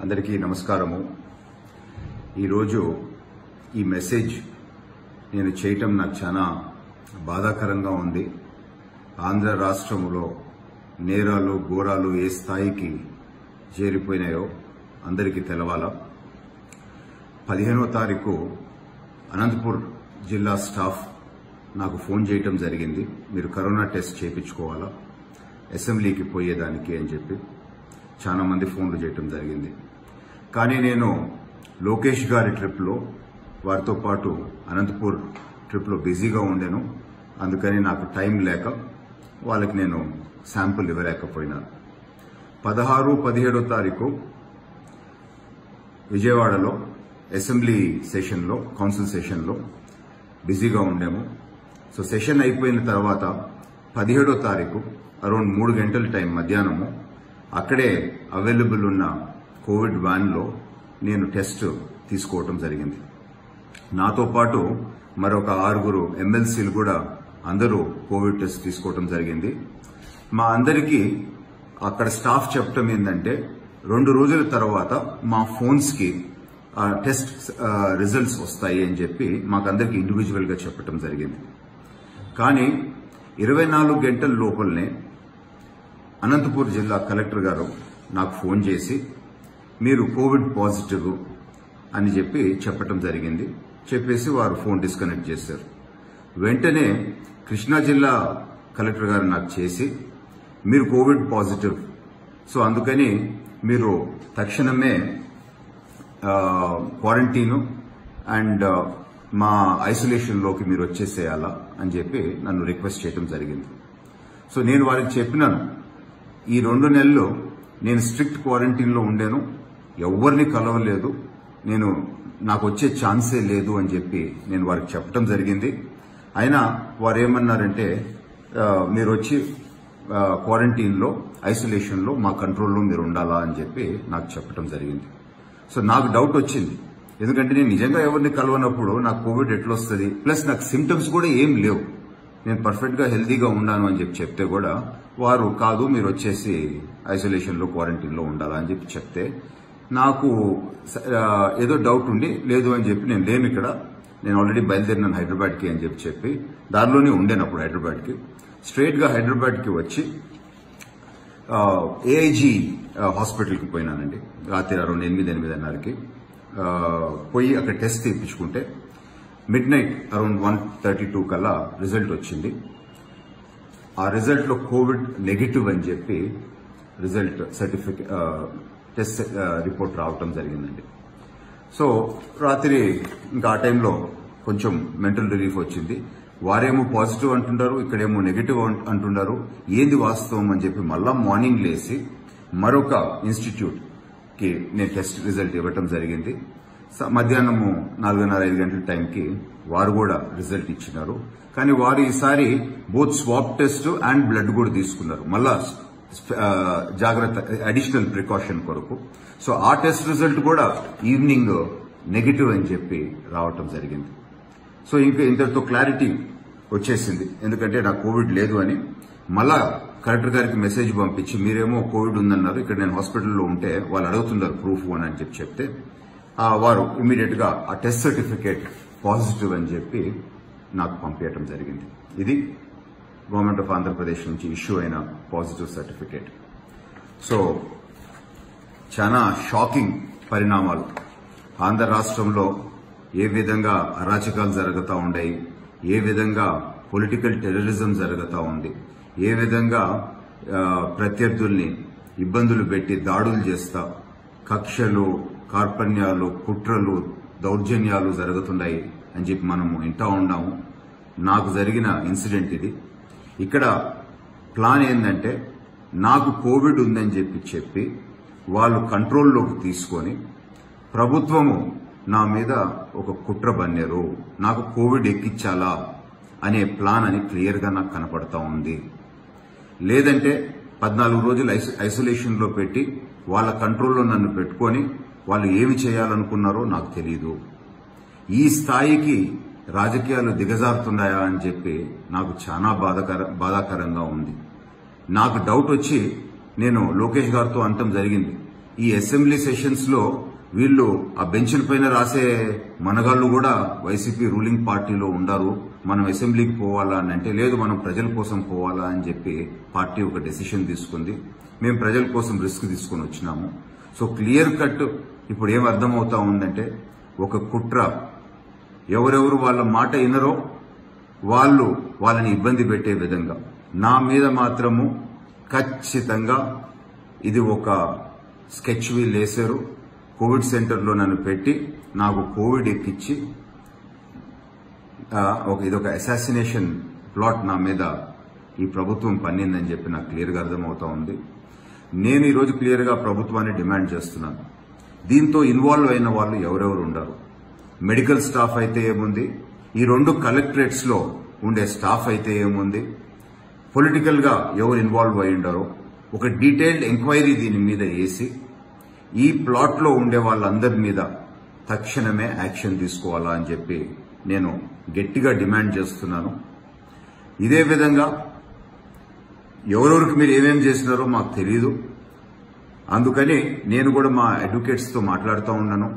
అందరికీ నమస్కారము. ఈరోజు ఈ మెసేజ్ నేను చేయటం నాకు చాలా బాధాకరంగా ఉంది. ఆంధ్ర రాష్ట్రంలో నేరాలు ఘోరాలు ఏ స్థాయికి చేరిపోయినాయో అందరికీ తెలవాలా. 15వ తారీఖు అనంతపూర్ జిల్లా స్టాఫ్ నాకు ఫోన్ చేయటం జరిగింది. మీరు కరోనా టెస్ట్ చేయించుకోవాలా అసెంబ్లీకి పోయేదానికి అని చెప్పి చాలా మంది ఫోన్లు చేయటం జరిగింది. కానీ నేను లోకేష్ గారి ట్రిప్లో వారితో పాటు అనంతపూర్ ట్రిప్లో బిజీగా ఉండాను. అందుకని నాకు టైం లేక వాళ్ళకి నేను శాంపుల్ ఇవ్వలేకపోయినాను. 16, 17వ తారీఖు విజయవాడలో అసెంబ్లీ సెషన్లో కౌన్సిల్ సెషన్లో బిజీగా ఉండాము. సో సెషన్ అయిపోయిన తర్వాత 17వ తారీఖు అరౌండ్ 3 గంటల టైం మధ్యాహ్నము అక్కడే అవైలబుల్ ఉన్న కోవిడ్ వ్యాన్లో నేను టెస్ట్ తీసుకోవటం జరిగింది. నాతో పాటు మరొక 6 ఎమ్మెల్సీలు కూడా అందరూ కోవిడ్ టెస్ట్ తీసుకోవటం జరిగింది. మా అందరికీ అక్కడ స్టాఫ్ చెప్పటం ఏంటంటే 2 రోజుల తర్వాత మా ఫోన్స్కి టెస్ట్ రిజల్ట్స్ వస్తాయి అని చెప్పి మాకందరికీ ఇండివిజువల్గా చెప్పటం జరిగింది. కానీ 24 గంటల లోపలనే అనంతపూర్ జిల్లా కలెక్టర్ గారు నాకు ఫోన్ చేసి మీరు కోవిడ్ పాజిటివ్ అని చెప్పి చెప్పటం జరిగింది. చెప్పేసి వారు ఫోన్ డిస్కనెక్ట్ చేశారు. వెంటనే కృష్ణా జిల్లా కలెక్టర్ గారు నాకు చేసి మీరు కోవిడ్ పాజిటివ్, సో అందుకని మీరు తక్షణమే క్వారంటైన్ అండ్ మా ఐసోలేషన్లోకి మీరు వచ్చేసేయాలా అని చెప్పి నన్ను రిక్వెస్ట్ చేయడం జరిగింది. సో నేను వారికి చెప్పినాను, ఈ 2 నెలలు నేను స్ట్రిక్ట్ క్వారంటైన్లో ఉండాను, ఎవరిని కలవలేదు, నాకు వచ్చే ఛాన్సే లేదు అని చెప్పి నేను వారికి చెప్పడం జరిగింది. అయినా వారు ఏమన్నారంటే మీరు వచ్చి క్వారంటైన్లో ఐసోలేషన్లో మా కంట్రోల్లో మీరు ఉండాలా అని చెప్పి నాకు చెప్పడం జరిగింది. సో నాకు డౌట్ వచ్చింది, ఎందుకంటే నేను నిజంగా ఎవరిని కలవనప్పుడు నాకు కోవిడ్ ఎట్లొస్తుంది, ప్లస్ నాకు సిమ్టమ్స్ కూడా ఏం లేవు, నేను పర్ఫెక్ట్గా హెల్తీగా ఉన్నాను అని చెప్పి చెప్తే కూడా వారు కాదు మీరు వచ్చేసి ఐసోలేషన్లో క్వారంటైన్లో ఉండాలా అని చెప్పి చెప్తే నాకు ఏదో డౌట్ ఉండి లేదు అని చెప్పి నేను లేను ఇక్కడ, నేను ఆల్రెడీ బయలుదేరినాను హైదరాబాద్కి అని చెప్పి దారిలోనే ఉండేనప్పుడు హైదరాబాద్కి స్ట్రైట్గా హైదరాబాద్కి వచ్చి ఏఐజీ హాస్పిటల్కి పోయినానండి. రాత్రి అరౌండ్ 8-8:30కి పోయి అక్కడ టెస్ట్ తీయించుకుంటే మిడ్ నైట్ అరౌండ్ 1:32 కల్లా రిజల్ట్ వచ్చింది. ఆ రిజల్ట్లో కోవిడ్ నెగిటివ్ అని చెప్పి రిజల్ట్ సర్టిఫికేట్ టెస్ట్ రిపోర్ట్ రావటం జరిగిందండి. సో రాత్రి ఇంకా ఆ టైంలో కొంచెం మెంటల్ రిలీఫ్ వచ్చింది. వారేమో పాజిటివ్ అంటున్నారు, ఇక్కడేమో నెగిటివ్ అంటున్నారు, ఏంది వాస్తవం అని చెప్పి మళ్ళా మార్నింగ్ లేసి మరొక ఇన్స్టిట్యూట్కి నేను టెస్ట్ రిజల్ట్ ఇవ్వటం జరిగింది. మధ్యాహ్నము 4:30-5 గంటల టైంకి వారు కూడా రిజల్ట్ ఇచ్చినారు. కానీ వారు ఈసారి both swab test and blood కూడా తీసుకున్నారు, మళ్ళా జాగ్రత్త అడిషనల్ ప్రికాషన్ కొరకు. సో ఆ టెస్ట్ రిజల్ట్ కూడా ఈవినింగ్ నెగిటివ్ అని చెప్పి రావటం జరిగింది. సో ఇంకా ఇంతటితో క్లారిటీ వచ్చేసింది, ఎందుకంటే నాకు కోవిడ్ లేదు అని. మళ్ళా కలెక్టర్ గారికి మెసేజ్ పంపించి మీరేమో కోవిడ్ ఉందన్నారు, ఇక్కడ నేను హాస్పిటల్లో ఉంటే వాళ్ళు అడుగుతున్నారు ప్రూఫ్ అని చెప్పి చెప్తే వారు ఇమీడియట్ గా ఆ టెస్ట్ సర్టిఫికేట్ పాజిటివ్ అని చెప్పి నాకు పంపించడం జరిగింది. ఇది గవర్నమెంట్ ఆఫ్ ఆంధ్రప్రదేశ్ నుంచి ఇష్యూ అయిన పాజిటివ్ సర్టిఫికేట్. సో చాలా షాకింగ్ పరిణామాలు. ఆంధ్ర రాష్ట్రంలో ఏ విధంగా అరాచకాలు జరుగుతూ ఉన్నాయి, ఏ విధంగా పొలిటికల్ టెర్రరిజం జరుగుతూ ఉంది, ఏ విధంగా ప్రత్యర్థుల్ని ఇబ్బందులు పెట్టి దాడులు చేస్తా కక్షలు, కార్పణ్యాలు, కుట్రలు, దౌర్జన్యాలు జరుగుతున్నాయి అని చెప్పి మనము వింటా ఉన్నాము. నాకు జరిగిన ఇన్సిడెంట్ ఇది. ఇక్కడ ప్లాన్ ఏంటంటే నాకు కోవిడ్ ఉందని చెప్పి వాళ్ళు కంట్రోల్లోకి తీసుకొని ప్రభుత్వము నా మీద ఒక కుట్ర బన్నేరు, నాకు కోవిడ్ ఎక్కించాలా అనే ప్లాన్ అని క్లియర్గా నాకు కనపడతా ఉంది. లేదంటే 14 రోజులు ఐసోలేషన్లో పెట్టి వాళ్ళ కంట్రోల్లో నన్ను పెట్టుకొని వాళ్ళు ఏమి చేయాలనుకున్నారో నాకు తెలియదు. ఈ స్థాయికి రాజకీయాలు దిగజారుతున్నాయా అని చెప్పి నాకు చాలా బాధాకరంగా ఉంది. నాకు డౌట్ వచ్చి నేను లోకేష్ గారితో అనటం జరిగింది, ఈ అసెంబ్లీ సెషన్స్ లో వీళ్ళు ఆ బెంచ్ల పైన రాసే మనగాళ్లు కూడా వైసీపీ రూలింగ్ పార్టీలో ఉండారు. మనం అసెంబ్లీకి పోవాలా అని అంటే, లేదు మనం ప్రజల కోసం పోవాలా అని చెప్పి పార్టీ ఒక డెసిషన్ తీసుకుంది. మేము ప్రజల కోసం రిస్క్ తీసుకుని వచ్చినాము. సో క్లియర్ కట్ ఇప్పుడు ఏం అర్థమవుతా ఉందంటే, ఒక కుట్ర, ఎవరెవరు వాళ్ళ మాట వినరో వాళ్ళని ఇబ్బంది పెట్టే విధంగా నా మీద మాత్రము ఖచ్చితంగా ఇది ఒక స్కెచ్ వీల్ వేశారు. కోవిడ్ సెంటర్లో నన్ను పెట్టి నాకు కోవిడ్ ఎక్కించి ఇదొక అసాసినేషన్ ప్లాట్ నా మీద ఈ ప్రభుత్వం పన్నిందని చెప్పి నాకు క్లియర్గా అర్థమవుతా ఉంది. నేను ఈరోజు క్లియర్గా ప్రభుత్వాన్ని డిమాండ్ చేస్తున్నాను. దీంతో ఇన్వాల్వ్ అయిన వాళ్ళు ఎవరెవరు ఉండరు. మెడికల్ స్టాఫ్ అయితే ఏముంది, ఈ 2 కలెక్టరేట్స్ లో ఉండే స్టాఫ్ అయితే ఏముంది, పొలిటికల్ గా ఎవరు ఇన్వాల్వ్ అయి ఉండరో ఒక డీటెయిల్డ్ ఎంక్వైరీ దీని మీద వేసి ఈ ప్లాట్ లో ఉండే వాళ్ళందరి మీద తక్షణమే యాక్షన్ తీసుకోవాలా అని చెప్పి నేను గట్టిగా డిమాండ్ చేస్తున్నాను. ఇదే విధంగా ఎవరెవరికి మీరు ఏమేం చేసినారో మాకు తెలియదు. అందుకని నేను కూడా మా అడ్వకేట్స్ తో మాట్లాడుతూ ఉన్నాను.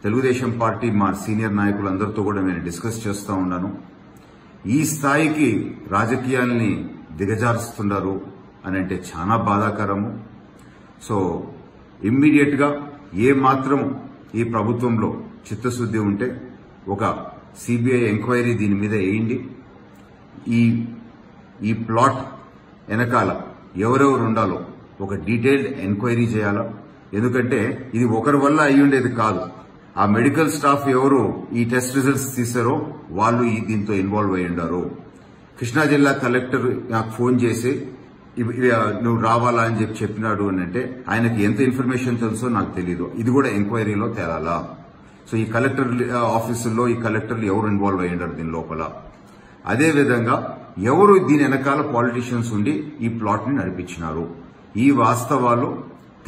తెలుగుదేశం పార్టీ మా సీనియర్ నాయకులందరితో కూడా నేను డిస్కస్ చేస్తూ ఉన్నాను. ఈ స్థాయికి రాజకీయాల్ని దిగజారుస్తున్నారు అని అంటే చాలా బాధాకరము. సో ఇమ్మీడియట్ గా ఏ మాత్రం ఈ ప్రభుత్వంలో చిత్తశుద్ది ఉంటే ఒక సిబిఐ ఎంక్వైరీ దీని మీద వేయండి. ఈ ప్లాట్ వెనకాల ఎవరెవరు ఉండాలో ఒక డీటెయిల్డ్ ఎంక్వైరీ చేయాలా. ఎందుకంటే ఇది ఒకరి వల్ల అయ్యుండేది కాదు. ఆ మెడికల్ స్టాఫ్ ఎవరు ఈ టెస్ట్ రిజల్ట్స్ తీశారో వాళ్ళు దీంతో ఇన్వాల్వ్ అయి ఉండారు. కృష్ణా జిల్లా కలెక్టర్ నాకు ఫోన్ చేసి నువ్వు రావాలా అని చెప్పినాడు అని అంటే ఆయనకి ఎంత ఇన్ఫర్మేషన్ తెలుసో నాకు తెలీదు. ఇది కూడా ఎంక్వైరీలో తేలాలా. సో ఈ కలెక్టర్ ఆఫీసుల్లో ఈ కలెక్టర్లు ఎవరు ఇన్వాల్వ్ అయి ఉండారు దీని లోపల. అదేవిధంగా ఎవరు దీని వెనకాల పాలిటీషియన్స్ ఉండి ఈ ప్లాట్ ని నడిపించినారు, ఈ వాస్తవాలు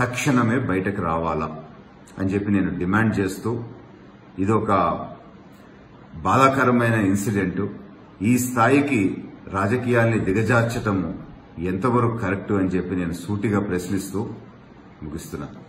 తక్షణమే బయటకు రావాలా అని చెప్పి నేను డిమాండ్ చేస్తూ, ఇదొక బాధాకరమైన ఇన్సిడెంట్. ఈ స్థాయికి రాజకీయాల్ని దిగజార్చటము ఎంతవరకు కరెక్ట్ అని చెప్పి నేను సూటిగా ప్రశ్నిస్తూ ముగిస్తున్నాను.